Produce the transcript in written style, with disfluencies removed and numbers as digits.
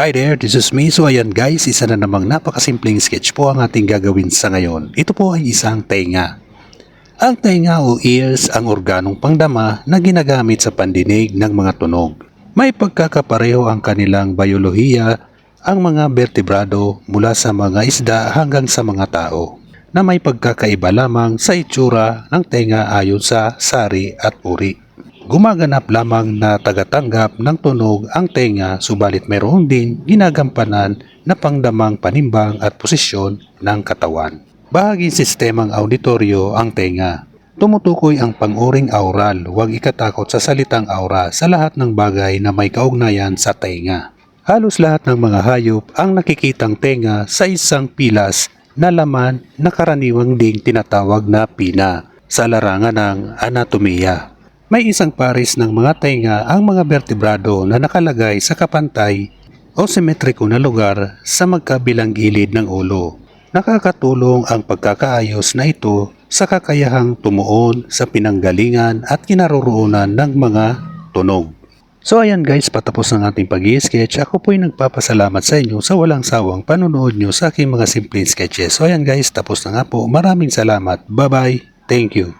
Hi there, this is me. So ayan guys, isa na namang napakasimpleng sketch po ang ating gagawin sa ngayon. Ito po ay isang tenga. Ang tenga o ears ang organong pangdama na ginagamit sa pandinig ng mga tunog. May pagkakapareho ang kanilang biolohiya, ang mga bertebrado mula sa mga isda hanggang sa mga tao, na may pagkakaiba lamang sa itsura ng tenga ayon sa sari at uri. Gumaganap lamang na tagatanggap ng tunog ang tenga, subalit mayroon din ginagampanan na pangdamang panimbang at posisyon ng katawan. Bahaging sistemang auditoryo ang tenga. Tumutukoy ang pang-uring aural, huwag ikatakot sa salitang aura sa lahat ng bagay na may kaugnayan sa tenga. Halos lahat ng mga hayop ang nakikitang tenga sa isang pilas na laman na karaniwang ding tinatawag na pina sa larangan ng anatomiya. May isang pares ng mga tenga ang mga bertebrado na nakalagay sa kapantay o simetriko na lugar sa magkabilang gilid ng ulo. Nakakatulong ang pagkakaayos na ito sa kakayahang tumuon sa pinanggalingan at kinaroroonan ng mga tunog. So ayan guys, patapos ng ating pag-i-sketch. Ako po'y nagpapasalamat sa inyo sa walang sawang panonood nyo sa aking mga simpleng sketches. So ayan guys, tapos na nga po. Maraming salamat. Bye bye. Thank you.